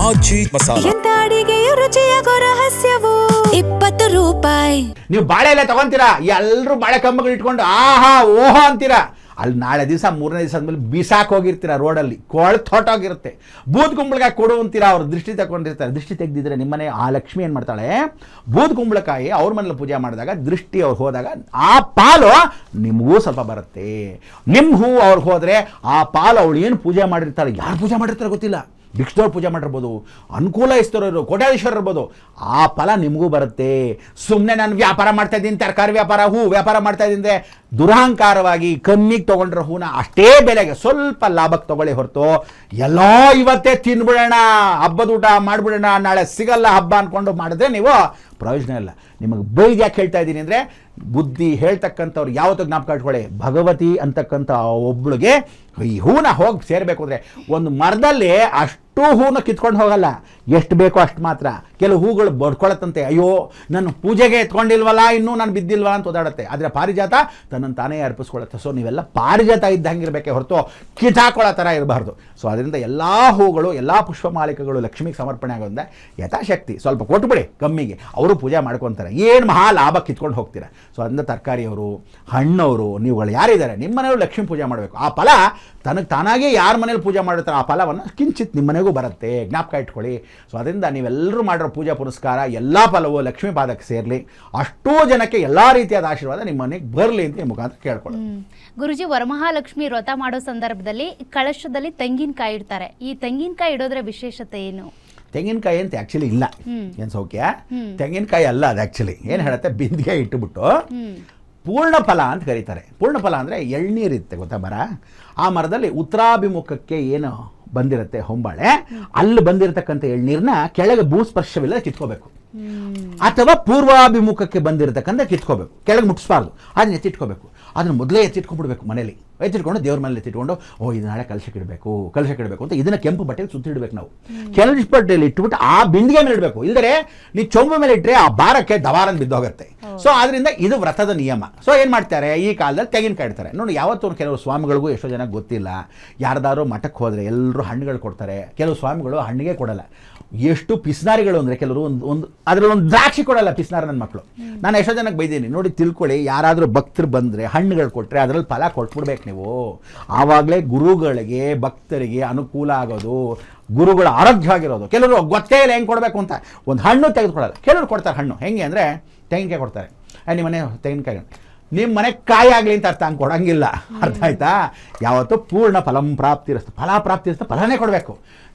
ಆಚಿ ಮಸಾಲ. ಎಂತ ಅಡಿಗೆಯ ರುಚಿಯಾಗೋ ರಹಸ್ಯವು 20 ರೂಪಾಯಿ. ನೀವು ಬಾಳೆ ಎಲೆ ತಗೊಂತೀರಾ, ಎಲ್ಲರೂ ಬಾಳೆ ಕಂಬಗಳು ಇಟ್ಕೊಂಡು ಆಹಾ ಓಹೋ ಅಂತೀರಾ. ಅಲ್ಲಿ ನಾಳೆ ದಿವಸ ಮೂರನೇ ದಿವಸ ಆದ್ಮೇಲೆ ಬಿಸಾಕ್ ಹೋಗಿರ್ತೀರ, ರೋಡಲ್ಲಿ ಹೊರಟೋಗಿರುತ್ತೆ. ಬೂದ್ ಕುಂಬಳಕಾಯಿ ಕೊಡು ಅಂತೀರಾ, ಅವ್ರ ದೃಷ್ಟಿ ತಗೊಂಡಿರ್ತಾರೆ. ದೃಷ್ಟಿ ತೆಗೆದಿದ್ರೆ ನಿಮ್ಮನೆ ಆ ಲಕ್ಷ್ಮಿ ಏನು ಮಾಡ್ತಾಳೆ, ಬೂದ್ ಕುಂಬಳಕಾಯಿ ಅವ್ರ ಮನೇಲಿ ಪೂಜೆ ಮಾಡಿದಾಗ ದೃಷ್ಟಿ ಅವ್ರು ಹೋದಾಗ ಆ ಪಾಲು ನಿಮಗೂ ಸ್ವಲ್ಪ ಬರುತ್ತೆ. ನಿಮ್ಮ ಹೂ ಅವ್ರಿಗೆ ಹೋದರೆ ಆ ಪಾಲು ಅವಳು ಏನು ಪೂಜೆ ಮಾಡಿರ್ತಾರೆ, ಯಾರು ಪೂಜೆ ಮಾಡಿರ್ತಾರೆ ಗೊತ್ತಿಲ್ಲ, ಭಿಕ್ಷದವ್ರು ಪೂಜೆ ಮಾಡಿರ್ಬೋದು, ಅನುಕೂಲ ಇಸ್ತರೋರು ಕೋಟ್ಯಾಧೀಶ್ವರರು ಇರ್ಬೋದು, ಆ ಫಲ ನಿಮಗೂ ಬರುತ್ತೆ. ಸುಮ್ಮನೆ ನಾನು ವ್ಯಾಪಾರ ಮಾಡ್ತಾ ಇದ್ದೀನಿ, ತರಕಾರಿ ವ್ಯಾಪಾರ, ಹೂ ವ್ಯಾಪಾರ ಮಾಡ್ತಾ ಇದ್ದೀನಿ, ದುರಹಂಕಾರವಾಗಿ ಕಮ್ಮಿಗೆ ತೊಗೊಂಡ್ರೆ ಹೂನ ಅಷ್ಟೇ ಬೆಲೆಗೆ ಸ್ವಲ್ಪ ಲಾಭಕ್ಕೆ ತೊಗೊಳ್ಳಿ ಹೊರತು ಎಲ್ಲ ಇವತ್ತೇ ತಿನ್ಬಿಡೋಣ, ಹಬ್ಬದ ಊಟ ಮಾಡಿಬಿಡೋಣ, ನಾಳೆ ಸಿಗಲ್ಲ ಹಬ್ಬ ಅಂದ್ಕೊಂಡು ಮಾಡಿದ್ರೆ ನೀವು ಪ್ರಯೋಜನ ಇಲ್ಲ. ನಿಮಗೆ ಬೈದು ಯಾಕೆ ಹೇಳ್ತಾ ಇದ್ದೀನಿ ಅಂದರೆ, ಬುದ್ಧಿ ಹೇಳ್ತಕ್ಕಂಥವ್ರು ಯಾವತ್ತೂ ಜ್ಞಾಪಕ ಇಟ್ಕೊಳ್ಳಿ, ಭಗವತಿ ಅಂತಕ್ಕಂಥ ಒಬ್ಳಿಗೆ ಈ ಹೂನ ಹೋಗಿ ಸೇರಬೇಕು ಅಂದರೆ ಒಂದು ಮರದಲ್ಲಿ ಅಷ್ಟು ಹೂನ ಕಿತ್ಕೊಂಡು ಹೋಗಲ್ಲ, ಎಷ್ಟು ಬೇಕೋ ಅಷ್ಟು ಮಾತ್ರ. ಕೆಲವು ಹೂಗಳು ಬಡ್ಕೊಳತ್ತಂತೆ, ಅಯ್ಯೋ ನನ್ನ ಪೂಜೆಗೆ ಎತ್ಕೊಂಡಿಲ್ವಲ್ಲ, ಇನ್ನೂ ನಾನು ಬಿದ್ದಿಲ್ವ ಅಂತ ಓದಾಡುತ್ತೆ. ಆದರೆ ಪಾರಿಜಾತ ತನ್ನನ್ನು ತಾನೇ ಅರ್ಪಿಸ್ಕೊಳ್ಳುತ್ತೆ. ಸೊ ನೀವೆಲ್ಲ ಪಾರಿಜಾತ ಇದ್ದಂಗಿರಬೇಕೆ ಹೊರತು ಕಿತಾಕೊಳ್ಳೋ ಥರ ಇರಬಾರ್ದು. ಸೊ ಅದರಿಂದ ಎಲ್ಲ ಹೂಗಳು, ಎಲ್ಲ ಪುಷ್ಪಮಾಲಿಕೆಗಳು ಲಕ್ಷ್ಮಿಗೆ ಸಮರ್ಪಣೆ ಆಗೋದ್ರೆ ಯಥಾಶಕ್ತಿ ಸ್ವಲ್ಪ ಕೊಟ್ಬಿಡಿ ಕಮ್ಮಿಗೆ, ಅವರು ಪೂಜೆ ಮಾಡ್ಕೊತಾರೆ. ಏನು ಮಹಾ ಲಾಭ ಕಿತ್ಕೊಂಡು ಹೋಗ್ತೀರಾ. ಸೊ ಅದರಿಂದ ತರಕಾರಿಯವರು, ಹಣ್ಣವರು, ನೀವುಗಳು ಯಾರಿದ್ದಾರೆ ನಿಮ್ಮ ಮನೆಯವರು ಲಕ್ಷ್ಮೀ ಪೂಜೆ ಮಾಡಬೇಕು. ಆ ಫಲ ತನಗೆ ತಾನಾಗೇ ಯಾರ ಮನೇಲಿ ಪೂಜೆ ಮಾಡಿರ್ತಾರೆ ಆ ಫಲವನ್ನು ಕಿಂಚಿತ್ ನಿಮ್ಮ ಮನೆಗೂ ಬರುತ್ತೆ, ಜ್ಞಾಪಕ ಇಟ್ಕೊಳ್ಳಿ. ಸೊ ಅದರಿಂದ ನೀವೆಲ್ಲರೂ ಮಾಡಿರೋ ಪೂಜಾ ಪುರಸ್ಕಾರ ಎಲ್ಲ ಫಲವು ಲಕ್ಷ್ಮೀ ಪಾದಕ್ಕೆ ಸೇರಲಿ, ಅಷ್ಟೂ ಜನಕ್ಕೆ ಎಲ್ಲ ರೀತಿಯಾದ ಆಶೀರ್ವಾದ ನಿಮ್ಮ ಮನೆಗೆ ಬರಲಿ ಅಂತ ಈ ಮುಖಾಂತರ ಕೇಳ್ಕೊಳ್ಳಿ. ಗುರುಜಿ, ವರಮಹಾಲಕ್ಷ್ಮಿ ವ್ರತ ಮಾಡೋ ಸಂದರ್ಭದಲ್ಲಿ ಕಳಶದಲ್ಲಿ ತೆಂಗಿನಕಾಯಿ ಇಡ್ತಾರೆ. ಈ ತೆಂಗಿನಕಾಯಿ ಇಡೋದ್ರ ವಿಶೇಷತೆ ಏನು? ತೆಂಗಿನಕಾಯಿ ಅಂತ ಆ್ಯಕ್ಚುಲಿ ಇಲ್ಲ, ಏನು ಸೌಖ್ಯ, ತೆಂಗಿನಕಾಯಿ ಅಲ್ಲ ಅದು. ಆ್ಯಕ್ಚುಲಿ ಏನು ಹೇಳುತ್ತೆ, ಬಿಂದಿಗೆ ಇಟ್ಟುಬಿಟ್ಟು ಪೂರ್ಣ ಫಲ ಅಂತ ಕರೀತಾರೆ. ಪೂರ್ಣ ಫಲ ಅಂದರೆ ಎಳ್ನೀರಿರುತ್ತೆ ಗೊತ್ತಾ ಮರ, ಆ ಮರದಲ್ಲಿ ಉತ್ತರಾಭಿಮುಖಕ್ಕೆ ಏನು ಬಂದಿರುತ್ತೆ ಹೊಂಬಾಳೆ, ಅಲ್ಲಿ ಬಂದಿರತಕ್ಕಂಥ ಎಳ್ನೀರನ್ನ ಕೆಳಗೆ ಭೂಸ್ಪರ್ಶವಿಲ್ಲ ಕಿತ್ಕೋಬೇಕು, ಅಥವಾ ಪೂರ್ವಾಭಿಮುಖಕ್ಕೆ ಬಂದಿರತಕ್ಕಂಥ ಕಿತ್ಕೋಬೇಕು, ಕೆಳಗೆ ಮುಟ್ಟಿಸ್ಬಾರ್ದು, ಅದನ್ನ ಎತ್ತಿಟ್ಕೋಬೇಕು. ಅದನ್ನು ಮೊದಲೇ ಎತ್ತಿಟ್ಕೊಂಡ್ಬಿಡ್ಬೇಕು, ಮನೇಲಿ ಎತ್ತಿಟ್ಕೊಂಡು ದೇವ್ರ ಮನೇಲಿ ಎತ್ತಿಟ್ಕೊಂಡು, ಓ ಇದು ನಾಳೆ ಕಲಶಕ್ಕೆ ಇಡಬೇಕು ಅಂತ ಇದನ್ನು ಕೆಂಪು ಬಟ್ಟೆಗೆ ಸುತ್ತಿಡ್ಬೇಕು. ನಾವು ಕೆಂಪು ಬಟ್ಟೆಯಲ್ಲಿ ಇಟ್ಬಿಟ್ಟು ಆ ಬಿಂದಿಗೆ ಮೇಲೆ ಇಡಬೇಕು, ಇಲ್ಲದ್ರೆ ನೀವು ಚೊಂಬು ಮೇಲೆ ಇಟ್ಟರೆ ಆ ಭಾರಕ್ಕೆ ದವಾರನ್ ಬಿದ್ದೋಗುತ್ತೆ. ಸೊ ಅದರಿಂದ ಇದು ವ್ರತದ ನಿಯಮ. ಸೊ ಏನು ಮಾಡ್ತಾರೆ, ಈ ಕಾಲದಲ್ಲಿ ತೆಂಗಿನಕಾಯಿ ಇಡ್ತಾರೆ ನೋಡಿ. ಯಾವತ್ತೂ ಕೆಲವು ಸ್ವಾಮಿಗಳಿಗೂ ಎಷ್ಟೋ ಜನ ಗೊತ್ತಿಲ್ಲ, ಯಾರ್ದಾದ್ರು ಮಠಕ್ಕೆ ಹೋದರೆ ಎಲ್ಲರೂ ಹಣ್ಣುಗಳು ಕೊಡ್ತಾರೆ, ಕೆಲವು ಸ್ವಾಮಿಗಳು ಹಣ್ಣಿಗೆ ಕೊಡಲ್ಲ. ಎಷ್ಟು ಪಿಸ್ನಾರಿಗಳು ಅಂದರೆ ಕೆಲವರು ಒಂದು ಅದರಲ್ಲಿ ಒಂದು ದ್ರಾಕ್ಷಿ ಕೊಡಲ್ಲ ಪಿಸ್ನಾರ. ನನ್ನ ಮಕ್ಕಳು, ನಾನು ಎಷ್ಟೋ ಜನಕ್ಕೆ ಬೈದೀನಿ ನೋಡಿ, ತಿಳ್ಕೊಳ್ಳಿ, ಯಾರಾದರೂ ಭಕ್ತರು ಬಂದರೆ ಹಣ್ಣುಗಳು ಕೊಟ್ಟರೆ ಅದರಲ್ಲಿ ಫಲ ಕೊಟ್ಬಿಡ್ಬೇಕು ನೀವು. ಆವಾಗಲೇ ಗುರುಗಳಿಗೆ ಭಕ್ತರಿಗೆ ಅನುಕೂಲ ಆಗೋದು, ಗುರುಗಳ ಆರೋಗ್ಯವಾಗಿರೋದು. ಕೆಲವರು ಗೊತ್ತೇ ಇಲ್ಲ ಹೆಂಗೆ ಕೊಡಬೇಕು ಅಂತ, ಒಂದು ಹಣ್ಣು ತೆಗೆದುಕೊಳ್ಳಲ್ಲ. ಕೆಲವರು ಕೊಡ್ತಾರೆ ಹಣ್ಣು, ಹೆಂಗೆ ಅಂದರೆ ತೆಂಗಿನಕಾಯಿ ಕೊಡ್ತಾರೆ. ನಿಮ್ಮ ಮನೆ ತೆಂಗಿನಕಾಯಿ, ನಿಮ್ಮ ಮನೆ ಕಾಯಿ ಆಗಲಿ ಅಂತ ಅರ್ಥ, ಹಂಗೆ ಕೊಡೋಂಗಿಲ್ಲ. ಅರ್ಥ ಆಯ್ತಾ? ಯಾವತ್ತೂ ಪೂರ್ಣ ಫಲಂ ಪ್ರಾಪ್ತಿ ಇರುತ್ತೆ, ಫಲನೇ ಕೊಡಬೇಕು.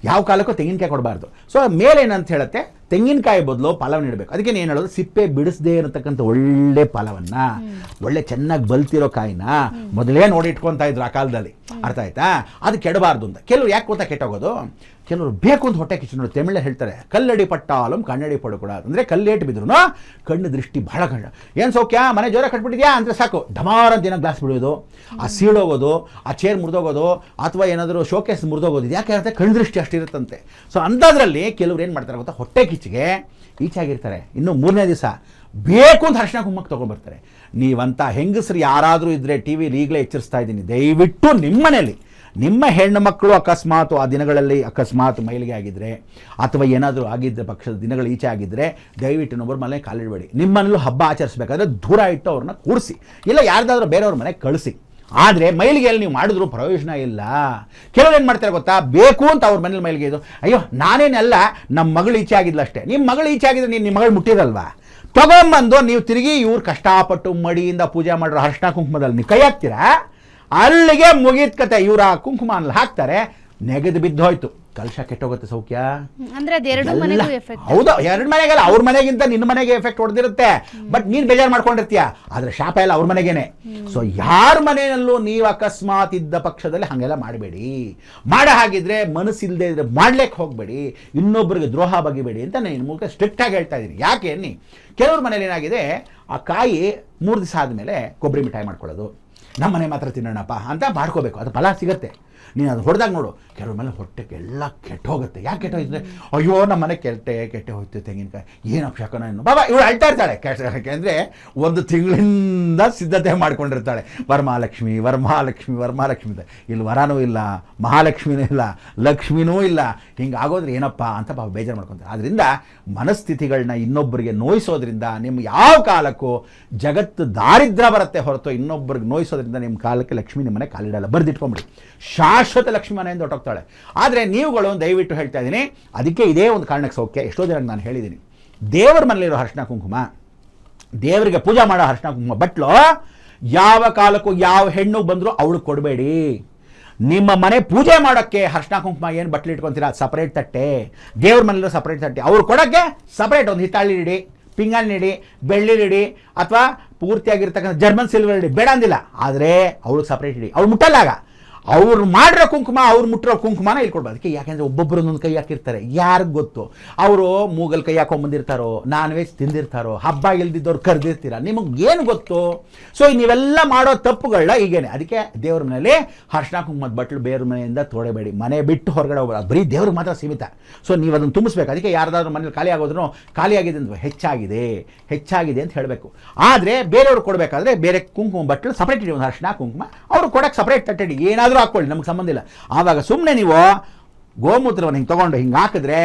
ಯಾವ ಕಾಲಕ್ಕೂ ತೆಂಗಿನಕಾಯಿ ಕೊಡಬಾರ್ದು. ಸೊ ಮೇಲೇನಂತ ಹೇಳುತ್ತೆ, ತೆಂಗಿನಕಾಯಿ ಬದಲು ಫಲವನ್ನು ಇಡಬೇಕು. ಅದಕ್ಕೆ ಏನು ಹೇಳೋದು, ಸಿಪ್ಪೆ ಬಿಡಿಸದೇ ಇರತಕ್ಕಂಥ ಒಳ್ಳೆ ಫಲವನ್ನು, ಒಳ್ಳೆ ಚೆನ್ನಾಗಿ ಬಲ್ತಿರೋ ಕಾಯಿನ ಮೊದಲೇ ನೋಡಿ ಇಟ್ಕೊತಾ ಇದ್ರು ಆ ಕಾಲದಲ್ಲಿ. ಅರ್ಥ ಆಯ್ತಾ? ಅದು ಕೆಡಬಾರ್ದು ಅಂತ. ಕೆಲವರು ಯಾಕೆ ಗೊತ್ತಾ ಕೆಟ್ಟೋಗೋದು, ಕೆಲವರು ಬೇಕು ಅಂತ ಹೊಟ್ಟೆ ಕಿಚ್ಚು ನೋಡಿ. ತಮಿಳಲ್ಲಿ ಹೇಳ್ತಾರೆ, ಕಲ್ಲಡಿ ಪಟ್ಟಾಲಂ ಕಣ್ಣಡಿ ಪಡಕೂಡ, ಅಂದರೆ ಕಲ್ಲೇಟು ಬಿದ್ರು ಕಣ್ಣು ದೃಷ್ಟಿ ಬಹಳ ಕಣ್ಣ. ಏನು ಸೌಖ್ಯ, ಮನೆ ಜೋರ ಕಟ್ಬಿಟ್ಟಿದ್ಯಾ ಅಂದರೆ ಸಾಕು, ಢಮಾರ ಅಂತ ಏನೋ ಗ್ಲಾಸ್ ಬಿಡೋದು, ಆ ಸೀಳೋಗೋದು, ಆ ಚೇರ್ ಮುರಿದೋಗೋದು, ಅಥವಾ ಏನಾದರೂ ಶೋಕೇಸ್ ಮುರಿದೋಗೋದು. ಯಾಕೆ ಹೇಳ್ತಾರೆ, ಕಣ್ಣು ದೃಷ್ಟಿ ಅಷ್ಟಿರುತ್ತಂತೆ. ಸೊ ಅಂಥದ್ರಲ್ಲಿ ಕೆಲವ್ರು ಏನು ಮಾಡ್ತಾರೆ ಗೊತ್ತಾ, ಹೊಟ್ಟೆ ಕಿಚ್ಚಿಗೆ ಈಚಾಗಿರ್ತಾರೆ, ಇನ್ನು ಮೂರನೇ ದಿವಸ ಬೇಕು ಅಂತ ಅರಿಶಿನ ಕುಂಕುಮಕ್ಕೆ ತೊಗೊಂಡ್ಬರ್ತಾರೆ. ನೀವಂಥ ಹೆಂಗಸರು ಯಾರಾದರೂ ಇದ್ದರೆ ಟಿ ವಿಲಿ ಈಗಲೇ ಎಚ್ಚರಿಸ್ತಾ ಇದ್ದೀನಿ, ದಯವಿಟ್ಟು ನಿಮ್ಮ ಮನೇಲಿ ನಿಮ್ಮ ಹೆಣ್ಣು ಮಕ್ಕಳು ಅಕಸ್ಮಾತ್ ಆ ದಿನಗಳಲ್ಲಿ ಅಕಸ್ಮಾತ್ ಮೈಲಿಗೆ ಆಗಿದ್ದರೆ ಅಥವಾ ಏನಾದರೂ ಆಗಿದ್ದ ಪಕ್ಷದ ದಿನಗಳು ಈಚೆ ಆಗಿದ್ದರೆ ದಯವಿಟ್ಟು ಇನ್ನೊಬ್ಬರ ಮನೆ ಕಾಲಿಡಬೇಡಿ. ನಿಮ್ಮ ಮನೇಲೂ ಹಬ್ಬ ಆಚರಿಸಬೇಕಾದ್ರೆ ದೂರ ಇಟ್ಟು ಅವ್ರನ್ನ ಕೂರಿಸಿ, ಇಲ್ಲ ಯಾರ್ದಾದ್ರೂ ಬೇರೆಯವ್ರ ಮನೆಗೆ ಕಳಿಸಿ. ಆದರೆ ಮೈಲಿಗೆಯಲ್ಲಿ ನೀವು ಮಾಡಿದ್ರು ಪ್ರಯೋಜನ ಇಲ್ಲ. ಕೆಲವರು ಏನು ಮಾಡ್ತಾರೆ ಗೊತ್ತಾ, ಬೇಕು ಅಂತ ಅವ್ರ ಮನೇಲಿ ಮೈಲಿಗೆ ಇದು, ಅಯ್ಯೋ ನಾನೇನೆಲ್ಲ ನಮ್ಮ ಮಗಳು ಈಚೆ ಆಗಿದ್ಲ ಅಷ್ಟೇ. ನಿಮ್ಮ ಮಗಳು ಈಚೆ ಆಗಿದ್ರೆ ನಿಮ್ಮ ಮಗಳು ಮುಟ್ಟಿರಲ್ವಾ, ತಗೊಂಬಂದು ನೀವು ತಿರುಗಿ ಇವ್ರು ಕಷ್ಟಪಟ್ಟು ಮಡಿಯಿಂದ ಪೂಜೆ ಮಾಡಿರೋ ಅರಿಶಿನ ಕುಂಕುಮದಲ್ಲಿ ನೀವು ಕೈ ಹಾಕ್ತೀರಾ, ಅಲ್ಲಿಗೆ ಮುಗಿದ ಕತೆ. ಇವ್ರ ಕುಂಕುಮ ಅಲ್ಲಿ ಹಾಕ್ತಾರೆ, ನೆಗೆದು ಬಿದ್ದೋಯ್ತು, ಕಲಶ ಕೆಟ್ಟೋಗುತ್ತೆ. ಸೌಖ್ಯ ಅಂದ್ರೆ ಹೌದು, ಎರಡು ಮನೆಗಲ್ಲ, ಅವ್ರ ಮನೆಗಿಂತ ನಿನ್ನ ಮನೆಗೆ ಎಫೆಕ್ಟ್ ಹೊಡೆದಿರುತ್ತೆ. ಬಟ್ ನೀನು ಬೇಜಾರು ಮಾಡ್ಕೊಂಡಿರ್ತೀಯ, ಆದರೆ ಶಾಪ ಎಲ್ಲ ಅವ್ರ ಮನೆಗೇನೆ. ಸೊ ಯಾರ ಮನೆಯಲ್ಲೂ ನೀವು ಅಕಸ್ಮಾತ್ ಇದ್ದ ಪಕ್ಷದಲ್ಲಿ ಹಾಗೆಲ್ಲ ಮಾಡಬೇಡಿ. ಮಾಡೋ ಹಾಗಿದ್ರೆ ಮನಸ್ಸಿಲ್ಲದೆ ಇದ್ರೆ ಮಾಡ್ಲಿಕ್ಕೆ ಹೋಗಬೇಡಿ, ಇನ್ನೊಬ್ಬರಿಗೆ ದ್ರೋಹ ಬಗೆಬೇಡಿ ಅಂತ ನಾನು ಮೂಲಕ ಸ್ಟ್ರಿಕ್ಟಾಗಿ ಹೇಳ್ತಾ ಇದ್ದೀನಿ. ಯಾಕೆ ಅನ್ನಿ, ಕೆಲವ್ರ ಮನೇಲಿ ಏನಾಗಿದೆ, ಆ ಕಾಯಿ 3 ದಿವಸ ಆದಮೇಲೆ ಕೊಬ್ಬರಿ ಮಿಠಾಯಿ ಮಾಡ್ಕೊಳ್ಳೋದು, ನಮ್ಮ ಮನೆ ಮಾತ್ರ ತಿನ್ನೋಣಪ್ಪ ಅಂತ ಮಾಡ್ಕೋಬೇಕು, ಅದು ಫಲ ಸಿಗುತ್ತೆ. ನೀನು ಅದು ಹೊಡೆದಾಗ ನೋಡು, ಕೆಲವ್ರ ಮೇಲೆ ಹೊಟ್ಟೆ ಎಲ್ಲ ಕೆಟ್ಟೋಗುತ್ತೆ. ಯಾಕೆ ಕೆಟ್ಟೋಗಿದ್ರೆ, ಅಯ್ಯೋ ನಮ್ಮ ಮನೆ ಕೆಟ್ಟೆ ಹೋಯ್ತು ತೆಂಗಿನಕಾಯಿ, ಏನು ಅಪಶಕನ ಇನ್ನು ಬಾಬಾ ಇವಳು ಅಳ್ತಾ ಇರ್ತಾಳೆ. ಯಾಕೆಂದರೆ ಒಂದು ತಿಂಗಳಿಂದ ಸಿದ್ಧತೆ ಮಾಡ್ಕೊಂಡಿರ್ತಾಳೆ, ವರಮಹಾಲಕ್ಷ್ಮಿ ಅಂತ. ಇಲ್ಲಿ ವರನೂ ಇಲ್ಲ, ಮಹಾಲಕ್ಷ್ಮಿನೂ ಇಲ್ಲ, ಲಕ್ಷ್ಮಿನೂ ಇಲ್ಲ. ಹಿಂಗೆ ಆಗೋದ್ರೆ ಏನಪ್ಪ ಅಂತ ಪಾಪ ಬೇಜಾರು ಮಾಡ್ಕೊತಾರೆ. ಆದ್ದರಿಂದ ಮನಸ್ಥಿತಿಗಳನ್ನ ಇನ್ನೊಬ್ಬರಿಗೆ ನೋಯಿಸೋದ್ರಿಂದ ನಿಮ್ಮ ಯಾವ ಕಾಲಕ್ಕೂ ಜಗತ್ತು ದಾರಿದ್ರ್ಯ ಬರುತ್ತೆ ಹೊರತು ಇನ್ನೊಬ್ಬರಿಗೆ ನೋಯಿಸೋದ್ರಿಂದ ನಿಮ್ಮ ಕಾಲಕ್ಕೆ ಲಕ್ಷ್ಮಿ ನಿಮ್ಮನೆ ಕಾಲಿಡಲ್ಲ. ಬರೆದಿಟ್ಕೊಂಬಿಡಿ, ಶಾಶ್ವತ ಲಕ್ಷ್ಮಿ ಮನೆಯಿಂದ ಹೊಟ್ಟೋಗ್ತಾಳೆ. ಆದರೆ ನೀವುಗಳು ದಯವಿಟ್ಟು ಹೇಳ್ತಾ ಇದ್ದೀನಿ, ಅದಕ್ಕೆ ಇದೇ ಒಂದು ಕಾರಣಕ್ಕೆ ಸೌಖ್ಯ. ಎಷ್ಟೋ ಜನಕ್ಕೆ ನಾನು ಹೇಳಿದ್ದೀನಿ, ದೇವರ ಮನೇಲಿರೋ ಅರಿಶಿನ ಕುಂಕುಮ, ದೇವರಿಗೆ ಪೂಜೆ ಮಾಡೋ ಅರಿಶಿನ ಕುಂಕುಮ ಬಟ್ಲು ಯಾವ ಕಾಲಕ್ಕೂ ಯಾವ ಹೆಣ್ಣು ಬಂದರೂ ಅವಳು ಕೊಡಬೇಡಿ. ನಿಮ್ಮ ಮನೆ ಪೂಜೆ ಮಾಡೋಕ್ಕೆ ಅರಿಶಿನ ಕುಂಕುಮ ಏನು ಬಟ್ಲು ಇಟ್ಕೊತೀರಾ, ಸಪ್ರೇಟ್ ತಟ್ಟೆ, ದೇವ್ರ ಮನೇಲಿರೋ ಸಪ್ರೇಟ್ ತಟ್ಟೆ. ಅವ್ರು ಕೊಡೋಕ್ಕೆ ಸಪ್ರೇಟ್ ಒಂದು ಹಿತ್ತಾಳಿ ಇಡಿ, ಪಿಂಗಾಣಿ ಇಡಿ, ಬೆಳ್ಳಿ ಇಡಿ, ಅಥವಾ ಪೂರ್ತಿಯಾಗಿರ್ತಕ್ಕಂಥ ಜರ್ಮನ್ ಸಿಲ್ವರ್ ಇಡಿ, ಬೇಡ ಅಂದಿಲ್ಲ. ಆದರೆ ಅವ್ಳಿಗೆ ಸಪ್ರೇಟ್ ಇಡಿ, ಅವ್ಳು ಮುಟ್ಟಲ್ಲಾಗ. ಅವ್ರು ಮಾಡಿರೋ ಕುಂಕುಮ, ಅವ್ರು ಮುಟ್ಟಿರೋ ಕುಂಕುಮನ ಇಲ್ಲಿ ಕೊಡ್ಬೋದು. ಅದಕ್ಕೆ ಯಾಕೆಂದರೆ ಒಬ್ಬೊಬ್ಬರು ಒಂದೊಂದು ಕೈ ಹಾಕಿರ್ತಾರೆ, ಯಾರಿಗೆ ಗೊತ್ತು. ಅವರು ಮೂಗಲ್ ಕೈ ಹಾಕೊಂಡ್ಬಂದಿರ್ತಾರೋ, ನಾನ್ ವೆಜ್ ತಿಂದಿರ್ತಾರೋ, ಹಬ್ಬ ಇಲ್ದಿದ್ದವ್ರು ಕರೆದಿರ್ತೀರ, ನಿಮಗೇನು ಗೊತ್ತು. ಸೊ ನೀವೆಲ್ಲ ಮಾಡೋ ತಪ್ಪುಗಳನ್ನ ಈಗೇನೆ. ಅದಕ್ಕೆ ದೇವ್ರ ಮನೆಯಲ್ಲಿ ಅರಿಶಿನ ಕುಂಕುಮದ ಬಟ್ಲು ಬೇರೆ ಮನೆಯಿಂದ ತೋಡಬೇಡಿ. ಮನೆ ಬಿಟ್ಟು ಹೊರಗಡೆ ಹೋಗ್ಬೇಡಿ, ಬರೀ ದೇವ್ರಿಗೆ ಮಾತ್ರ ಸೀಮಿತ. ಸೊ ನೀವು ಅದನ್ನು ತುಂಬಿಸ್ಬೇಕು. ಅದಕ್ಕೆ ಯಾರ್ದಾದ್ರೂ ಮನೇಲಿ ಖಾಲಿ ಆಗೋದ್ರೂ ಖಾಲಿಯಾಗಿದೆ ಅಂತ ಹೆಚ್ಚಾಗಿದೆ ಅಂತ ಹೇಳಬೇಕು. ಆದರೆ ಬೇರೆಯವ್ರು ಕೊಡಬೇಕಾದ್ರೆ ಬೇರೆ ಕುಂಕುಮ ಬಟ್ಲು ಸಪ್ರೇಟ್ ಇಡಿ, ಒಂದು ಅರಿಶಿನ ಕುಂಕುಮ ಅವ್ರು ಕೊಡೋಕ್ಕೆ ಸಪ್ರೇಟ್ ತಟ್ಟೆಡಿ, ಏನಾದರೂ ಹಾಕ್ಕೊಳ್ಳಿ, ನಮ್ಗೆ ಸಂಬಂಧ ಇಲ್ಲ. ಆವಾಗ ಸುಮ್ಮನೆ ನೀವು ಗೋಮೂತ್ರವನ್ನು ಹಿಂಗೆ ತೊಗೊಂಡು ಹಿಂಗೆ ಹಾಕಿದ್ರೆ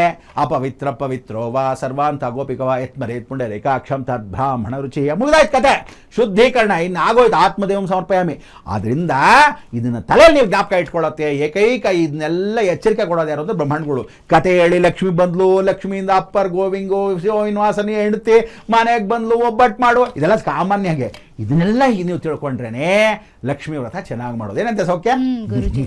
ಪವಿತ್ರೋ ವಾ ಸರ್ವಾಂತ ಗೋಪಿಕವ ಯತ್ಮರೇತ್ ಪುಂಡ ರೇಖಾಕ್ಷಂ ತದ್ ಬ್ರಾಹ್ಮಣ ರುಚಿಯ, ಮುಗಿದಾಯ್ತು ಕತೆ, ಶುದ್ಧೀಕರಣ ಇನ್ನು ಆಗೋಯ್ತು. ಆತ್ಮದೇವಂ ಸಮರ್ಪಯಾಮಿ. ಆದ್ದರಿಂದ ಇದನ್ನು ತಲೆಯಲ್ಲಿ ನೀವು ಜ್ಞಾಪಕ ಇಟ್ಕೊಳ್ಳುತ್ತೆ. ಏಕೈಕ ಇದನ್ನೆಲ್ಲ ಎಚ್ಚರಿಕೆ ಕೊಡೋದು ಯಾರು ಅಂದ್ರೆ ಬ್ರಹ್ಮಾಂಡಗಳು. ಕತೆ ಹೇಳಿ ಲಕ್ಷ್ಮಿ ಬಂದ್ಲು, ಲಕ್ಷ್ಮಿಯಿಂದ ಅಪ್ಪರ್ ಗೋವಿಂಗೋ ವಿನ್ವಾಸನಿ ಹೆಂಡತಿ ಮನೆಗೆ ಬಂದ್ಲು, ಒಬ್ಬಟ್ಟು ಮಾಡು, ಇದೆಲ್ಲ ಸಾಮಾನ್ಯಗೆ. ಇದನ್ನೆಲ್ಲ ನೀವು ತಿಳ್ಕೊಂಡ್ರೇನೆ ಲಕ್ಷ್ಮೀ ವ್ರತ ಚೆನ್ನಾಗಿ ಮಾಡೋದು. ಏನಂತೆ ಸೌಖ್ಯ? ಗುರುಜಿ